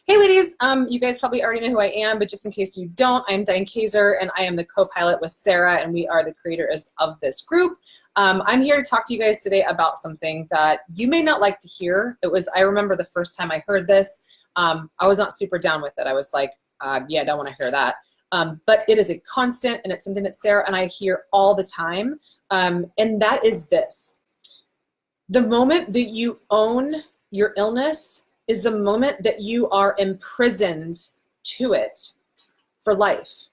Hey ladies, you guys probably already know who I am, but just in case you don't, I'm Diane and I am the co-pilot with Sarah, and we are the creators of this group. I'm here to talk to you guys today about something that you may not like to hear. I remember the first time I heard this, I was not super down with it. I was like, yeah, I don't want to hear that. But it is a constant, and it's something that Sarah and I hear all the time, and that is this. The moment that you own your illness is the moment that you are imprisoned to it for life.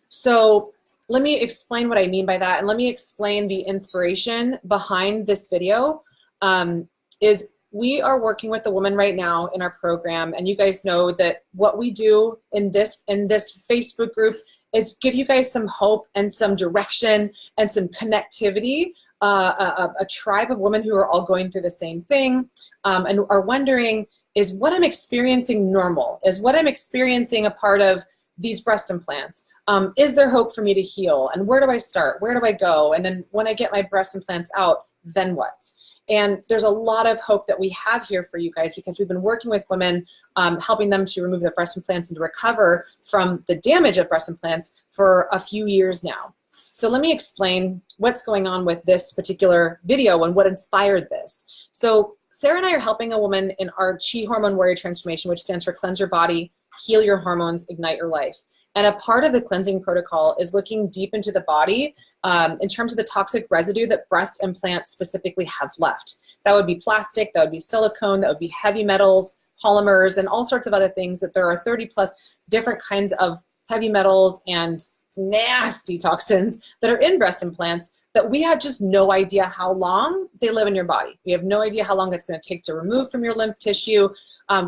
So let me explain what I mean by that, and let me explain the inspiration behind this video. We are working with a woman right now in our program, and you guys know that what we do in this Facebook group is give you guys some hope and some direction and some connectivity, a tribe of women who are all going through the same thing, and are wondering, is what I'm experiencing normal? Is what I'm experiencing a part of these breast implants? Is there hope for me to heal? And where do I start? Where do I go? And then when I get my breast implants out, then what? And there's a lot of hope that we have here for you guys, because we've been working with women, helping them to remove their breast implants and to recover from the damage of breast implants for a few years now. So let me explain what's going on with this particular video and what inspired this. So Sarah and I are helping a woman in our Chi Hormone Warrior Transformation, which stands for Cleanse Your Body, Heal Your Hormones, Ignite Your Life. And a part of the cleansing protocol is looking deep into the body in terms of the toxic residue that breast implants specifically have left. That would be plastic, that would be silicone, that would be heavy metals, polymers, and all sorts of other things. That there are 30+ different kinds of heavy metals and nasty toxins that are in breast implants that we have just no idea how long they live in your body. We have no idea how long it's going to take to remove from your lymph tissue.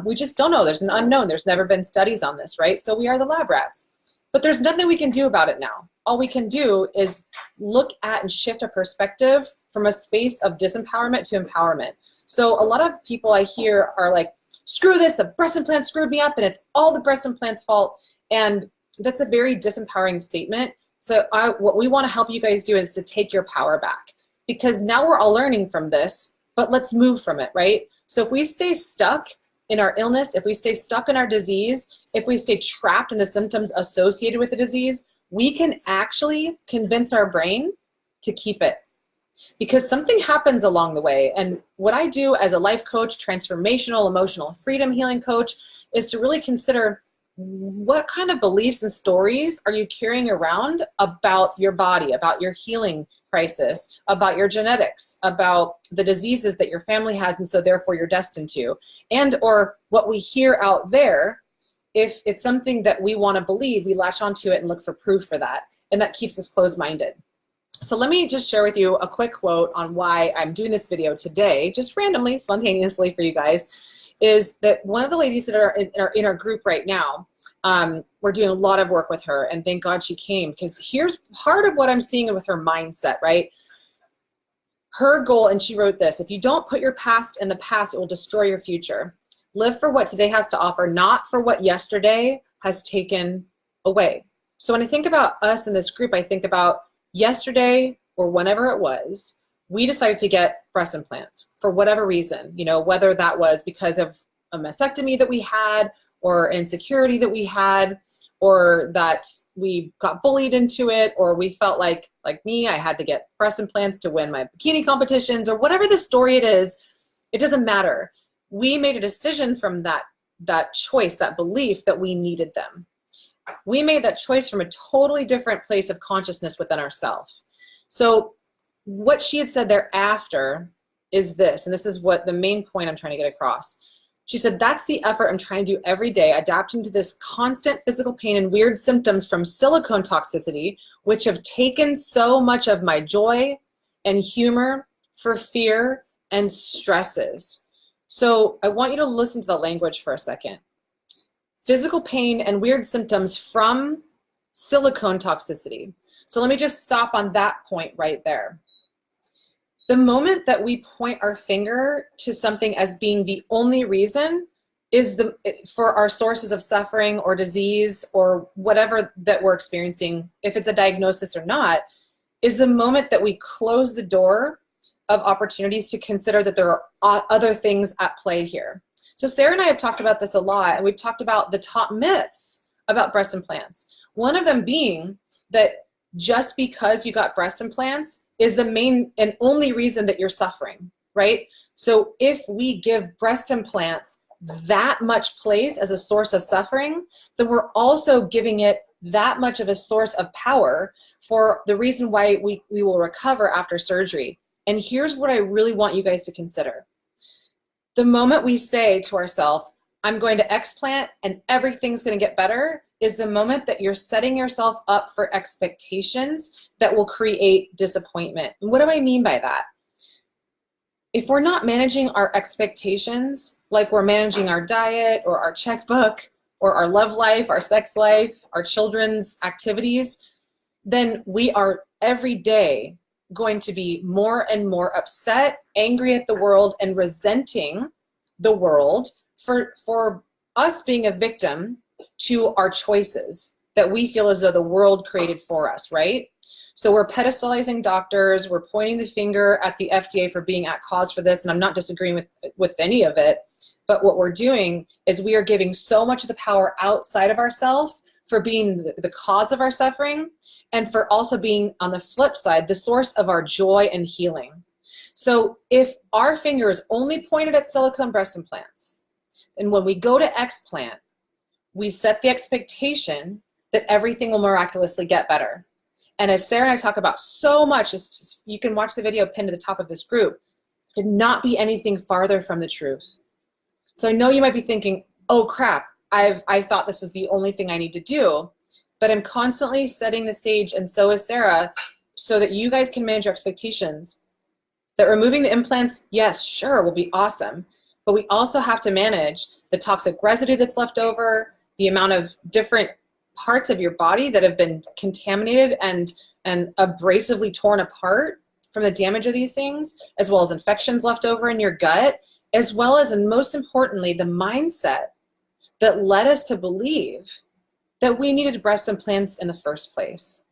We just don't know. There's an unknown. There's never been studies on this, right? So we are the lab rats. But there's nothing we can do about it now. All we can do is look at and shift a perspective from a space of disempowerment to empowerment. So a lot of people I hear are like, screw this, the breast implant screwed me up and it's all the breast implant's fault. And that's a very disempowering statement. So what we want to help you guys do is to take your power back, because now we're all learning from this, but let's move from it, right? So if we stay stuck in our illness, if we stay stuck in our disease, if we stay trapped in the symptoms associated with the disease, we can actually convince our brain to keep it, because something happens along the way. And what I do as a life coach, transformational, emotional freedom healing coach, is to really consider, what kind of beliefs and stories are you carrying around about your body, about your healing crisis, about your genetics, about the diseases that your family has and so therefore you're destined to, and or what we hear out there. If it's something that we want to believe, we latch onto it and look for proof for that, and that keeps us closed-minded. So let me just share with you a quick quote on why I'm doing this video today, just randomly, spontaneously for you guys, is that one of the ladies that are in our group right now, we're doing a lot of work with her, and thank God she came, because here's part of what I'm seeing with her mindset, right? Her goal, and she wrote this: if you don't put your past in the past, it will destroy your future. Live for what today has to offer, not for what yesterday has taken away. So when I think about us in this group, I think about yesterday, or whenever it was, we decided to get breast implants for whatever reason, you know, whether that was because of a mastectomy that we had, or insecurity that we had, or that we got bullied into it, or we felt like me, I had to get breast implants to win my bikini competitions, or whatever the story it is, it doesn't matter. We made a decision from that choice, that belief, that we needed them. We made that choice from a totally different place of consciousness within ourselves. So what she had said thereafter is this, and this is what the main point I'm trying to get across. She said, that's the effort I'm trying to do every day, adapting to this constant physical pain and weird symptoms from silicone toxicity, which have taken so much of my joy and humor for fear and stresses. So I want you to listen to the language for a second. Physical pain and weird symptoms from silicone toxicity. So let me just stop on that point right there. The moment that we point our finger to something as being the only reason, for our sources of suffering or disease or whatever that we're experiencing, if it's a diagnosis or not, is the moment that we close the door of opportunities to consider that there are other things at play here. So Sarah and I have talked about this a lot, and we've talked about the top myths about breast implants. One of them being that just because you got breast implants is the main and only reason that you're suffering, right? So if we give breast implants that much place as a source of suffering, then we're also giving it that much of a source of power for the reason why we will recover after surgery. And here's what I really want you guys to consider. The moment we say to ourselves, I'm going to explant and everything's going to get better, is the moment that you're setting yourself up for expectations that will create disappointment. And what do I mean by that? If we're not managing our expectations, like we're managing our diet or our checkbook or our love life, our sex life, our children's activities, then we are every day going to be more and more upset, angry at the world, and resenting the world for us being a victim to our choices that we feel as though the world created for us, right? So we're pedestalizing doctors, we're pointing the finger at the FDA for being at cause for this, and I'm not disagreeing with any of it, but what we're doing is we are giving so much of the power outside of ourselves for being the cause of our suffering, and for also being, on the flip side, the source of our joy and healing. So if our finger is only pointed at silicone breast implants, and when we go to explant, we set the expectation that everything will miraculously get better. And as Sarah and I talk about so much, you can watch the video pinned to the top of this group, could not be anything farther from the truth. So I know you might be thinking, oh crap, I thought this was the only thing I need to do, but I'm constantly setting the stage, and so is Sarah, so that you guys can manage your expectations. That removing the implants, yes, sure, will be awesome, but we also have to manage the toxic residue that's left over, the amount of different parts of your body that have been contaminated and abrasively torn apart from the damage of these things, as well as infections left over in your gut, as well as, and most importantly, the mindset that led us to believe that we needed breast implants in the first place.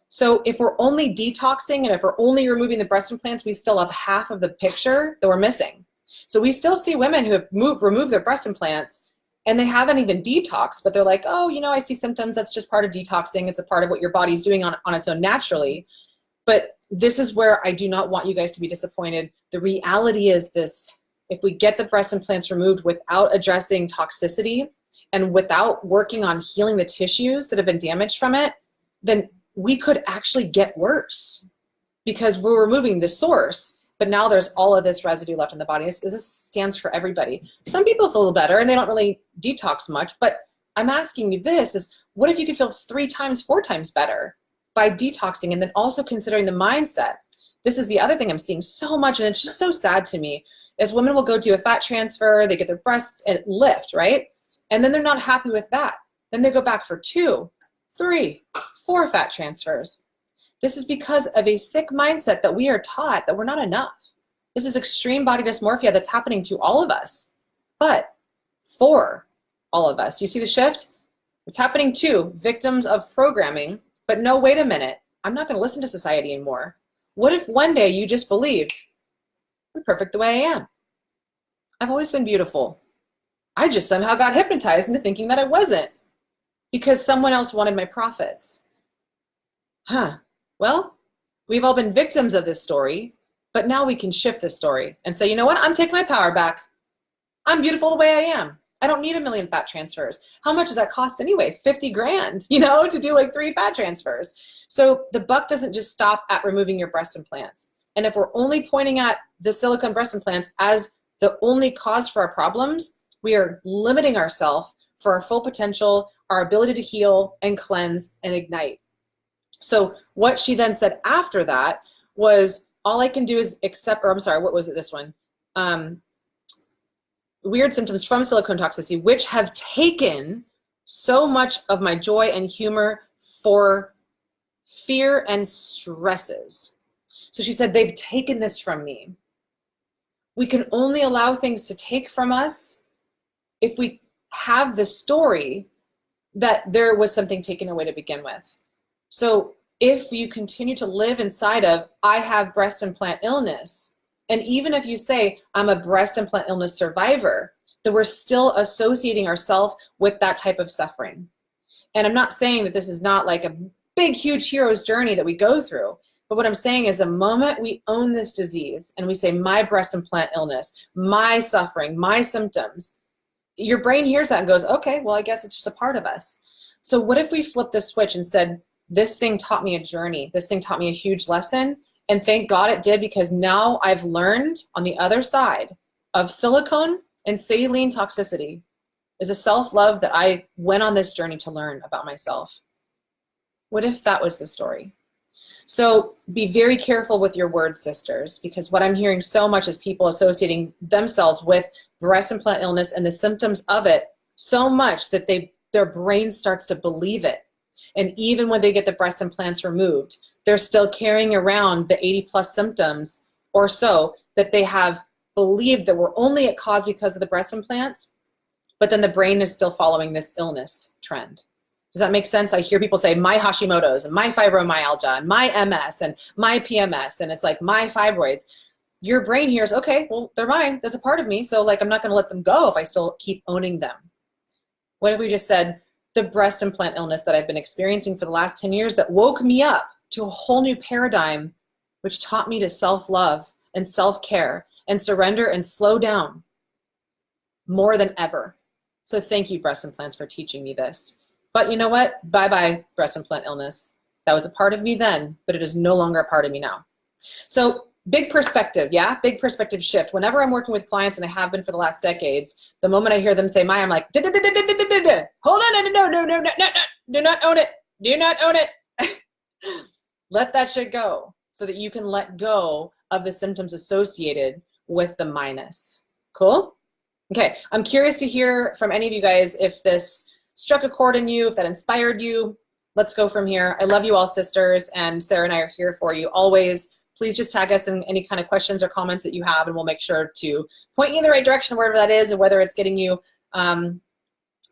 So if we're only detoxing and if we're only removing the breast implants, we still have half of the picture that we're missing. So we still see women who have removed their breast implants and they haven't even detoxed, but they're like, oh, you know, I see symptoms. That's just part of detoxing. It's a part of what your body's doing on its own naturally. But this is where I do not want you guys to be disappointed. The reality is this: if we get the breast implants removed without addressing toxicity and without working on healing the tissues that have been damaged from it, then we could actually get worse because we're removing the source. But now there's all of this residue left in the body. This stands for everybody. Some people feel better and they don't really detox much, but I'm asking you this is, what if you could feel 3 times, 4 times better by detoxing, and then also considering the mindset? This is the other thing I'm seeing so much, and it's just so sad to me, is women will go do a fat transfer, they get their breasts and lift, right? And then they're not happy with that. Then they go back for 2, 3, 4 fat transfers. This is because of a sick mindset that we are taught that we're not enough. This is extreme body dysmorphia that's happening to all of us, but for all of us. Do you see the shift? It's happening to victims of programming, but no, wait a minute. I'm not going to listen to society anymore. What if one day you just believed, I'm perfect the way I am? I've always been beautiful. I just somehow got hypnotized into thinking that I wasn't because someone else wanted my profits. Well, we've all been victims of this story, but now we can shift this story and say, you know what? I'm taking my power back. I'm beautiful the way I am. I don't need 1 million fat transfers. How much does that cost anyway? 50 grand, you know, to do like 3 fat transfers. So the buck doesn't just stop at removing your breast implants. And if we're only pointing at the silicone breast implants as the only cause for our problems, we are limiting ourselves for our full potential, our ability to heal and cleanse and ignite. So what she then said after that was, all I can do is accept, or I'm sorry, what was it, this one? Weird symptoms from silicone toxicity, which have taken so much of my joy and humor for fear and stresses. So she said, they've taken this from me. We can only allow things to take from us if we have the story that there was something taken away to begin with. So if you continue to live inside of, I have breast implant illness, and even if you say, I'm a breast implant illness survivor, then we're still associating ourselves with that type of suffering. And I'm not saying that this is not like a big, huge hero's journey that we go through. But what I'm saying is the moment we own this disease and we say, my breast implant illness, my suffering, my symptoms, your brain hears that and goes, okay, well, I guess it's just a part of us. So what if we flipped the switch and said, this thing taught me a journey. This thing taught me a huge lesson. And thank God it did, because now I've learned on the other side of silicone and saline toxicity is a self-love that I went on this journey to learn about myself. What if that was the story? So be very careful with your words, sisters, because what I'm hearing so much is people associating themselves with breast implant illness and the symptoms of it so much that their brain starts to believe it. And even when they get the breast implants removed, they're still carrying around the 80+ symptoms or so that they have believed that were only at cause because of the breast implants, but then the brain is still following this illness trend. Does that make sense? I hear people say my Hashimoto's and my fibromyalgia and my MS and my PMS, and it's like my fibroids. Your brain hears, okay, well, they're mine. There's a part of me, so like I'm not going to let them go if I still keep owning them. What if we just said the breast implant illness that I've been experiencing for the last 10 years that woke me up to a whole new paradigm, which taught me to self-love and self-care and surrender and slow down more than ever. So thank you, breast implants, for teaching me this. But you know what? Bye-bye, breast implant illness. That was a part of me then, but it is no longer a part of me now. So big perspective, yeah? Big perspective shift. Whenever I'm working with clients, and I have been for the last decades, the moment I hear them say my, I'm like, hold on, no, do not own it. Do not own it. Let that shit go so that you can let go of the symptoms associated with the minus. Cool? Okay, I'm curious to hear from any of you guys if this struck a chord in you, if that inspired you. Let's go from here. I love you all, sisters, and Sarah and I are here for you always. Please just tag us in any kind of questions or comments that you have, and we'll make sure to point you in the right direction wherever that is, and whether it's getting you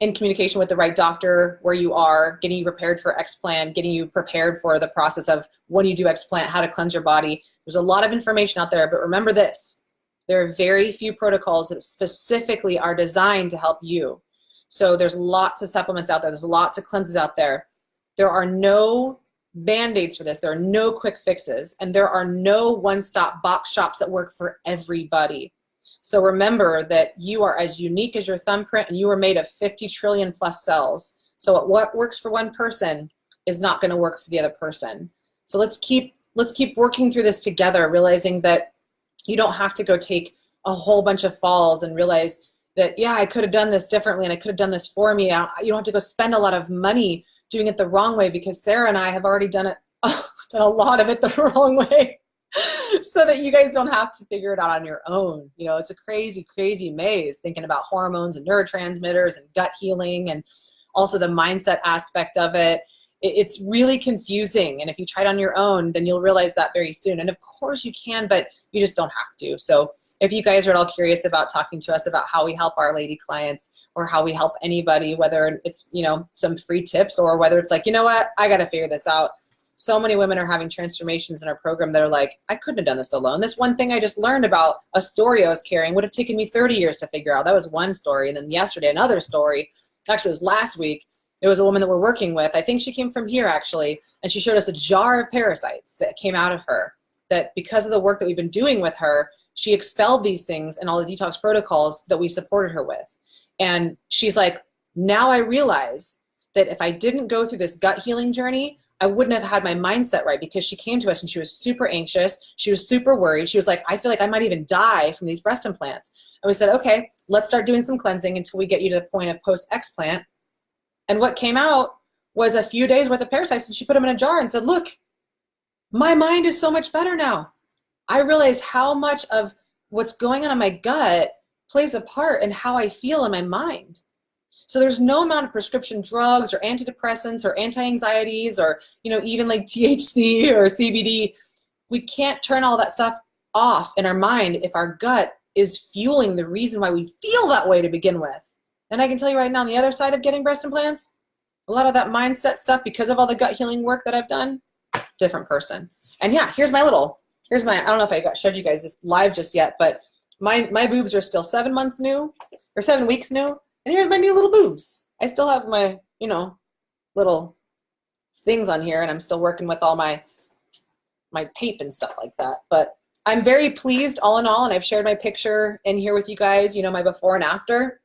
in communication with the right doctor where you are, getting you prepared for explant, getting you prepared for the process of when you do explant, how to cleanse your body. There's a lot of information out there, but remember this. There are very few protocols that specifically are designed to help you. So there's lots of supplements out there. There's lots of cleanses out there. There are no band-aids for this. There are no quick fixes. And there are no one-stop box shops that work for everybody. So remember that you are as unique as your thumbprint, and you are made of 50 trillion plus cells. So what works for one person is not going to work for the other person. So let's keep working through this together, realizing that you don't have to go take a whole bunch of falls and realize that, yeah, I could have done this differently and I could have done this for me. You don't have to go spend a lot of money doing it the wrong way, because Sarah and I have already done a lot of it the wrong way so that you guys don't have to figure it out on your own. You know, it's a crazy, crazy maze thinking about hormones and neurotransmitters and gut healing and also the mindset aspect of it. It's really confusing, and if you try it on your own, then you'll realize that very soon. And of course you can, but you just don't have to. So if you guys are at all curious about talking to us about how we help our lady clients, or how we help anybody, whether it's, you know, some free tips, or whether it's like, you know what, I got to figure this out. So many women are having transformations in our program that are like, I couldn't have done this alone. This one thing I just learned about a story I was carrying would have taken me 30 years to figure out. That was one story. And then yesterday, another story. Actually, it was last week. It was a woman that we're working with. I think she came from here, actually, and she showed us a jar of parasites that came out of her, that because of the work that we've been doing with her, she expelled these things and all the detox protocols that we supported her with. And she's like, now I realize that if I didn't go through this gut healing journey, I wouldn't have had my mindset right, because she came to us and she was super anxious. She was super worried. She was like, I feel like I might even die from these breast implants. And we said, okay, let's start doing some cleansing until we get you to the point of post-explant. And what came out was a few days worth of parasites, and she put them in a jar and said, look, my mind is so much better now. I realize how much of what's going on in my gut plays a part in how I feel in my mind. So there's no amount of prescription drugs or antidepressants or anti-anxieties or, you know, even like THC or CBD. We can't turn all that stuff off in our mind if our gut is fueling the reason why we feel that way to begin with. And I can tell you right now, on the other side of getting breast implants, a lot of that mindset stuff, because of all the gut healing work that I've done, different person. And yeah, here's my, I don't know if I showed you guys this live just yet, but my boobs are still 7 months new, or 7 weeks new. And here's my new little boobs. I still have my, you know, little things on here, and I'm still working with all my tape and stuff like that. But I'm very pleased all in all, and I've shared my picture in here with you guys, you know, my before and after.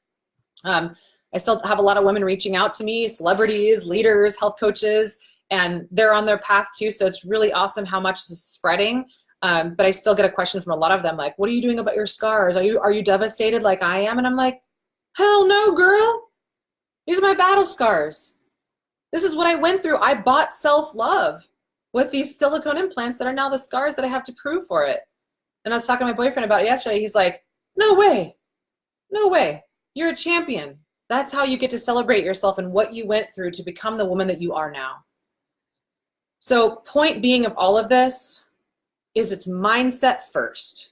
I still have a lot of women reaching out to me, celebrities, leaders, health coaches, and they're on their path too. So it's really awesome how much this is spreading. But I still get a question from a lot of them, like, what are you doing about your scars? Are you devastated like I am? And I'm like, hell no, girl. These are my battle scars. This is what I went through. I bought self-love with these silicone implants that are now the scars that I have to prove for it. And I was talking to my boyfriend about it yesterday. He's like, no way. No way. You're a champion. That's how you get to celebrate yourself and what you went through to become the woman that you are now. So point being of all of this is it's mindset first.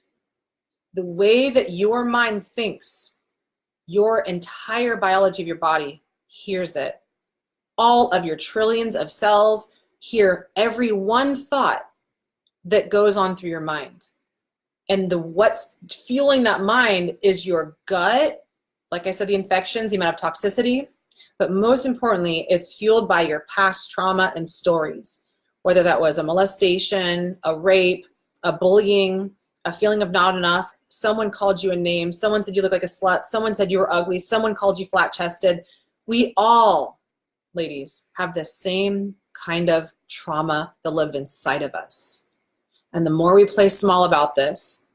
The way that your mind thinks, your entire biology of your body hears it. All of your trillions of cells hear every one thought that goes on through your mind. And what's fueling that mind is your gut. Like I said, the infections, the amount of toxicity, but most importantly, it's fueled by your past trauma and stories, whether that was a molestation, a rape, a bullying, a feeling of not enough, someone called you a name, someone said you look like a slut, someone said you were ugly, someone called you flat-chested. We all, ladies, have the same kind of trauma that live inside of us. And the more we play small about this,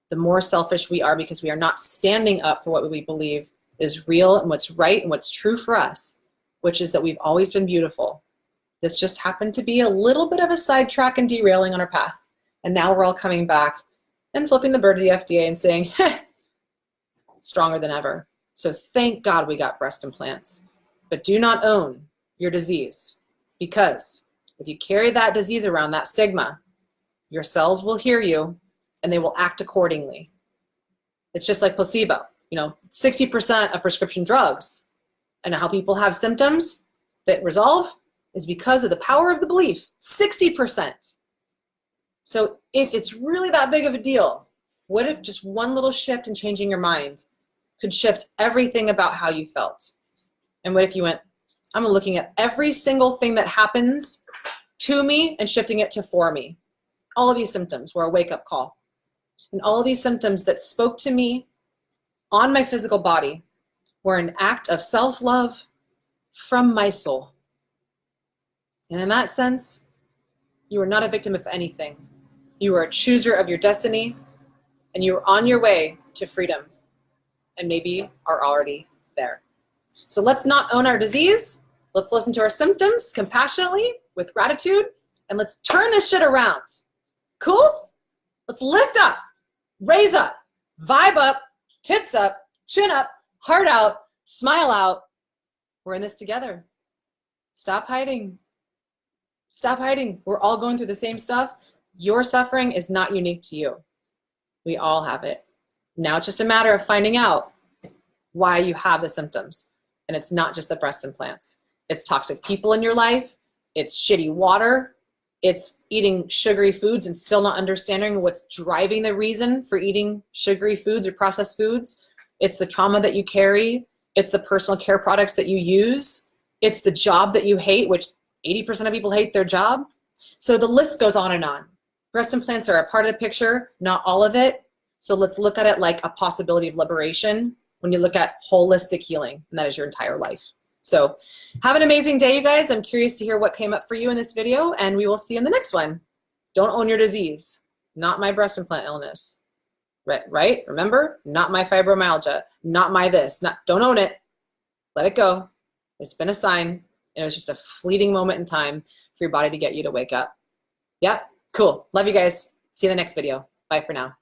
the more selfish we are, because we are not standing up for what we believe is real and what's right and what's true for us, which is that we've always been beautiful. This just happened to be a little bit of a sidetrack and derailing on our path. And now we're all coming back and flipping the bird to the FDA and saying, heh, stronger than ever. So thank God we got breast implants. But do not own your disease, because if you carry that disease around, that stigma, your cells will hear you and they will act accordingly. It's just like placebo. You know, 60% of prescription drugs and how people have symptoms that resolve is because of the power of the belief. 60%. So if it's really that big of a deal, what if just one little shift in changing your mind could shift everything about how you felt? And what if you went, I'm looking at every single thing that happens to me and shifting it to for me. All of these symptoms were a wake-up call. And all of these symptoms that spoke to me on my physical body were an act of self-love from my soul. And in that sense, you are not a victim of anything. You are a chooser of your destiny, and you are on your way to freedom, and maybe are already there. So let's not own our disease. Let's listen to our symptoms compassionately with gratitude, and let's turn this shit around. Cool? Let's lift up, raise up, vibe up, tits up, chin up, heart out, smile out. We're in this together. Stop hiding. Stop hiding. We're all going through the same stuff. Your suffering is not unique to you. We all have it. Now it's just a matter of finding out why you have the symptoms. And it's not just the breast implants. It's toxic people in your life. It's shitty water. It's eating sugary foods and still not understanding what's driving the reason for eating sugary foods or processed foods. It's the trauma that you carry. It's the personal care products that you use. It's the job that you hate, which 80% of people hate their job. So the list goes on and on. Breast implants are a part of the picture, not all of it. So let's look at it like a possibility of liberation when you look at holistic healing, and that is your entire life. So have an amazing day, you guys. I'm curious to hear what came up for you in this video, and we will see you in the next one. Don't own your disease. Not my breast implant illness. Right? Remember? Not my fibromyalgia. Not my this. Don't own it. Let it go. It's been a sign, and it was just a fleeting moment in time for your body to get you to wake up. Yeah? Cool. Love you guys. See you in the next video. Bye for now.